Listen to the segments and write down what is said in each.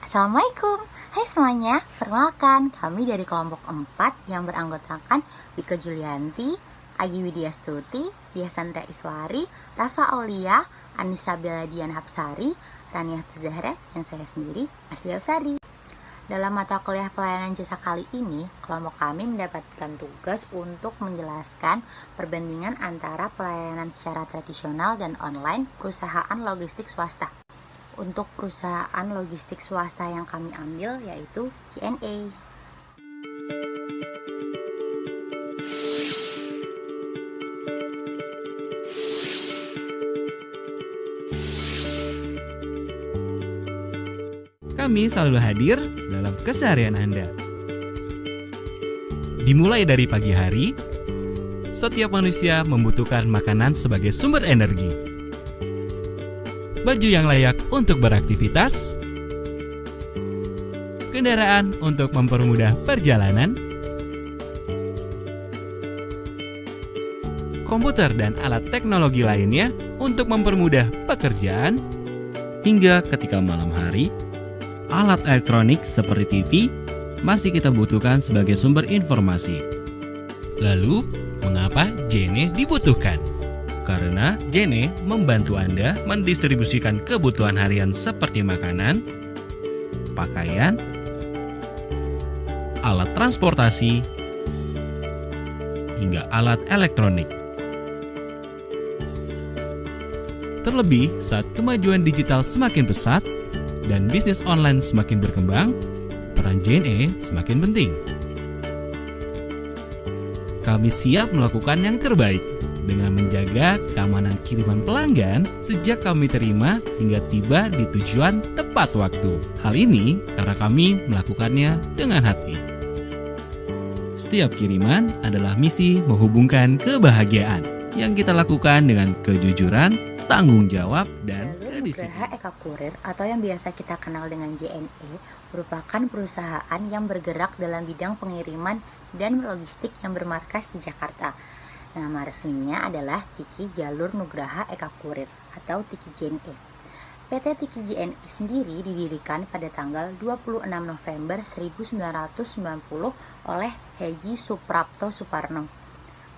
Assalamualaikum. Hai semuanya, perkenalkan kami dari kelompok 4 yang beranggotakan Wika Julianti, Agi Widya Stuti, Dia Sandra Iswari, Rafa Aulia, Anissa Beladian Hapsari, Rania Zahra, yang saya sendiri, Asli Hapsari. Dalam mata kuliah pelayanan jasa kali ini, kelompok kami mendapatkan tugas untuk menjelaskan perbandingan antara pelayanan secara tradisional dan online perusahaan logistik swasta. Untuk perusahaan logistik swasta yang kami ambil yaitu JNE. Kami selalu hadir dalam keseharian Anda. Dimulai dari pagi hari, setiap manusia membutuhkan makanan sebagai sumber energi. Baju yang layak untuk beraktivitas, kendaraan untuk mempermudah perjalanan, komputer dan alat teknologi lainnya untuk mempermudah pekerjaan, hingga ketika malam hari, alat elektronik seperti TV masih kita butuhkan sebagai sumber informasi. Lalu, mengapa JNE dibutuhkan? Karena JNE membantu Anda mendistribusikan kebutuhan harian seperti makanan, pakaian, alat transportasi, hingga alat elektronik. Terlebih saat kemajuan digital semakin pesat dan bisnis online semakin berkembang, peran JNE semakin penting. Kami siap melakukan yang terbaik dengan menjaga keamanan kiriman pelanggan sejak kami terima hingga tiba di tujuan tepat waktu. Hal ini karena kami melakukannya dengan hati. Setiap kiriman adalah misi menghubungkan kebahagiaan yang kita lakukan dengan kejujuran, tanggung jawab, dan Nugraha Eka Kurir atau yang biasa kita kenal dengan JNE merupakan perusahaan yang bergerak dalam bidang pengiriman dan logistik yang bermarkas di Jakarta. Nama resminya adalah Tiki Jalur Nugraha Eka Kurir atau Tiki JNE. PT Tiki JNE sendiri didirikan pada tanggal 26 November 1990 oleh Heji Suprapto Suparno.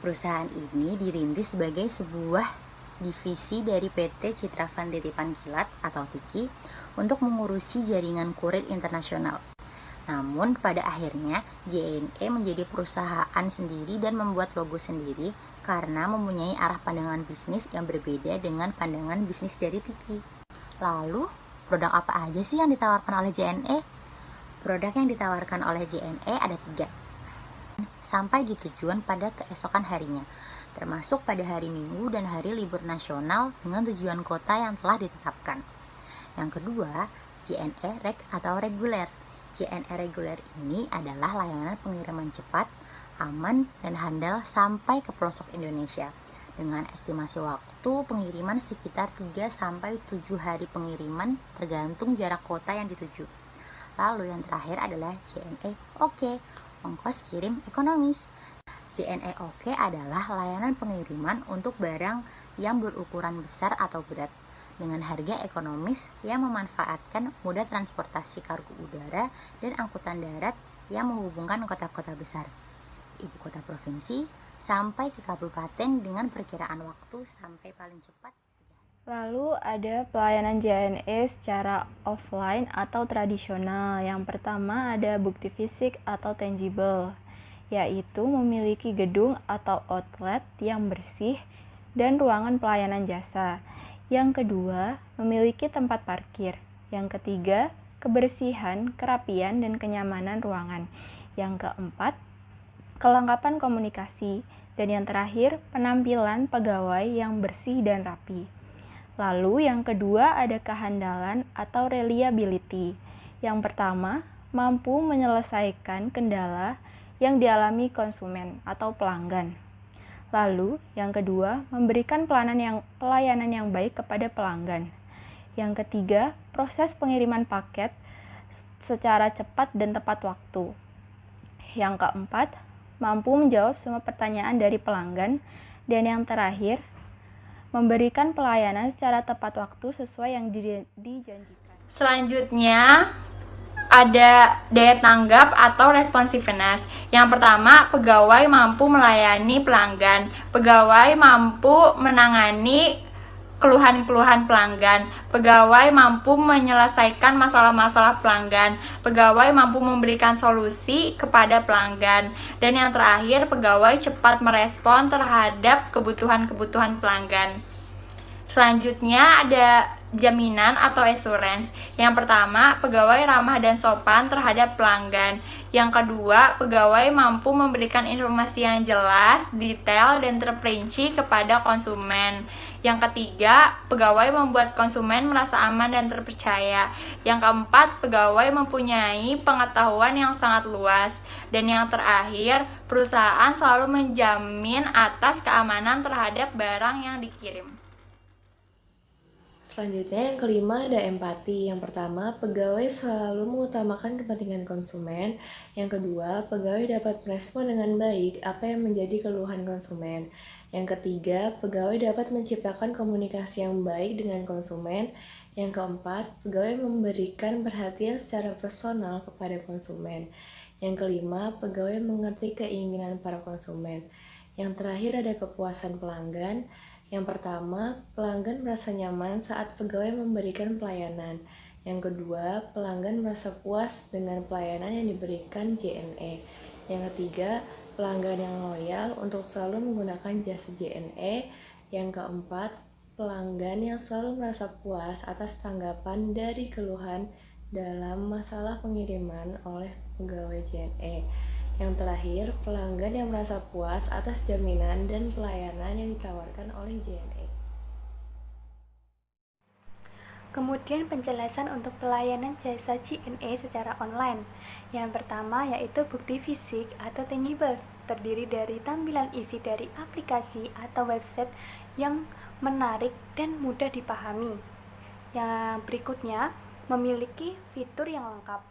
Perusahaan ini dirintis sebagai sebuah divisi dari PT Citra Van Titipan Kilat atau Tiki untuk mengurusi jaringan kurir internasional. Namun pada akhirnya JNE menjadi perusahaan sendiri dan membuat logo sendiri karena mempunyai arah pandangan bisnis yang berbeda dengan pandangan bisnis dari Tiki. Lalu produk apa aja sih yang ditawarkan oleh JNE? Produk yang ditawarkan oleh JNE ada 3. Sampai di tujuan pada keesokan harinya, termasuk pada hari Minggu dan hari libur nasional dengan tujuan kota yang telah ditetapkan. Yang kedua, JNE Reg atau reguler. JNE reguler ini adalah layanan pengiriman cepat, aman, dan handal sampai ke pelosok Indonesia dengan estimasi waktu pengiriman sekitar 3-7 hari pengiriman tergantung jarak kota yang dituju. Lalu yang terakhir adalah JNE OK, ongkos kirim ekonomis. JNE OK adalah layanan pengiriman untuk barang yang berukuran besar atau berat dengan harga ekonomis yang memanfaatkan moda transportasi kargo udara dan angkutan darat yang menghubungkan kota-kota besar, ibu kota provinsi, sampai ke kabupaten dengan perkiraan waktu sampai paling cepat. Lalu ada pelayanan JNE secara offline atau tradisional. Yang pertama ada bukti fisik atau tangible, yaitu memiliki gedung atau outlet yang bersih dan ruangan pelayanan jasa. Yang kedua, memiliki tempat parkir. Yang ketiga, kebersihan, kerapian, dan kenyamanan ruangan. Yang keempat, kelengkapan komunikasi. Dan yang terakhir, penampilan pegawai yang bersih dan rapi. Lalu yang kedua ada kehandalan atau reliability. Yang pertama, mampu menyelesaikan kendala yang dialami konsumen atau pelanggan. Lalu, yang kedua, memberikan pelayanan yang baik kepada pelanggan. Yang ketiga, proses pengiriman paket secara cepat dan tepat waktu. Yang keempat, mampu menjawab semua pertanyaan dari pelanggan. Dan yang terakhir, memberikan pelayanan secara tepat waktu sesuai yang dijanjikan. Selanjutnya, ada daya tanggap atau responsiveness. Yang pertama, pegawai mampu melayani pelanggan. Pegawai mampu menangani keluhan-keluhan pelanggan. Pegawai mampu menyelesaikan masalah-masalah pelanggan. Pegawai mampu memberikan solusi kepada pelanggan. Dan yang terakhir, pegawai cepat merespon terhadap kebutuhan-kebutuhan pelanggan. Selanjutnya ada jaminan atau assurance. Yang pertama, pegawai ramah dan sopan terhadap pelanggan. Yang kedua, pegawai mampu memberikan informasi yang jelas, detail, dan terperinci kepada konsumen. Yang ketiga, pegawai membuat konsumen merasa aman dan terpercaya. Yang keempat, pegawai mempunyai pengetahuan yang sangat luas. Dan yang terakhir, perusahaan selalu menjamin atas keamanan terhadap barang yang dikirim. Selanjutnya yang kelima ada empati. Yang pertama, pegawai selalu mengutamakan kepentingan konsumen. Yang kedua, pegawai dapat merespon dengan baik apa yang menjadi keluhan konsumen. Yang ketiga, pegawai dapat menciptakan komunikasi yang baik dengan konsumen. Yang keempat, pegawai memberikan perhatian secara personal kepada konsumen. Yang kelima, pegawai mengerti keinginan para konsumen. Yang terakhir ada kepuasan pelanggan. Yang pertama, pelanggan merasa nyaman saat pegawai memberikan pelayanan. Yang kedua, pelanggan merasa puas dengan pelayanan yang diberikan JNE. Yang ketiga, pelanggan yang loyal untuk selalu menggunakan jasa JNE. Yang keempat, pelanggan yang selalu merasa puas atas tanggapan dari keluhan dalam masalah pengiriman oleh pegawai JNE. Yang terakhir, pelanggan yang merasa puas atas jaminan dan pelayanan yang ditawarkan oleh JNE. Kemudian penjelasan untuk pelayanan jasa JNE secara online. Yang pertama yaitu bukti fisik atau tangible, terdiri dari tampilan isi dari aplikasi atau website yang menarik dan mudah dipahami. Yang berikutnya, memiliki fitur yang lengkap.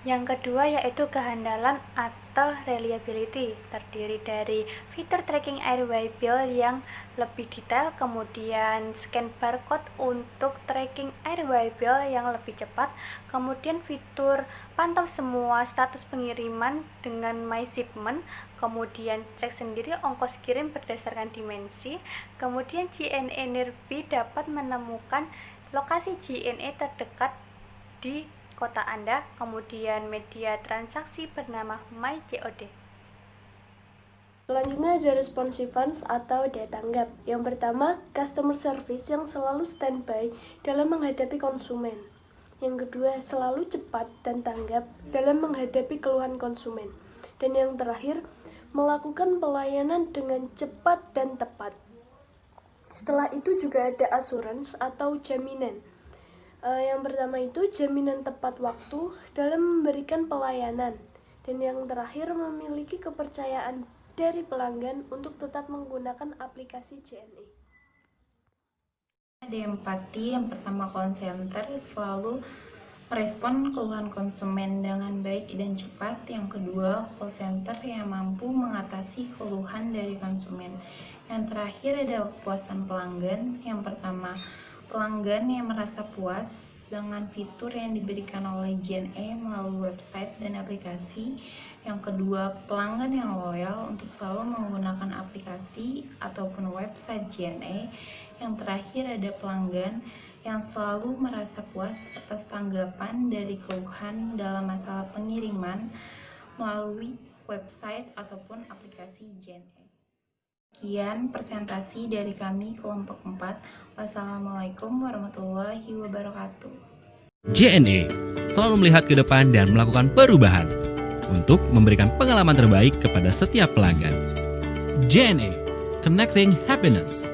Yang kedua yaitu kehandalan atau reliability, terdiri dari fitur tracking airway bill yang lebih detail, kemudian scan barcode untuk tracking airway bill yang lebih cepat, kemudian fitur pantau semua status pengiriman dengan my shipment, kemudian cek sendiri ongkos kirim berdasarkan dimensi, kemudian JNE Nearby dapat menemukan lokasi JNE terdekat di kota Anda, kemudian media transaksi bernama MyCOD. Selanjutnya ada responsiveness atau daya tanggap. Yang pertama, customer service yang selalu standby dalam menghadapi konsumen. Yang kedua, selalu cepat dan tanggap dalam menghadapi keluhan konsumen. Dan yang terakhir, melakukan pelayanan dengan cepat dan tepat. Setelah itu juga ada assurance atau jaminan. Yang pertama itu jaminan tepat waktu dalam memberikan pelayanan, dan yang terakhir memiliki kepercayaan dari pelanggan untuk tetap menggunakan aplikasi JNE. Ada empati. Yang pertama, call center selalu merespon keluhan konsumen dengan baik dan cepat. Yang kedua, call center yang mampu mengatasi keluhan dari konsumen. Yang terakhir ada kepuasan pelanggan. Yang pertama, pelanggan yang merasa puas dengan fitur yang diberikan oleh JNE melalui website dan aplikasi. Yang kedua, pelanggan yang loyal untuk selalu menggunakan aplikasi ataupun website JNE. Yang terakhir ada pelanggan yang selalu merasa puas atas tanggapan dari keluhan dalam masalah pengiriman melalui website ataupun aplikasi JNE. Sekian presentasi dari kami kelompok 4. Wassalamualaikum warahmatullahi wabarakatuh. JNE selalu melihat ke depan dan melakukan perubahan untuk memberikan pengalaman terbaik kepada setiap pelanggan. JNE, Connecting Happiness.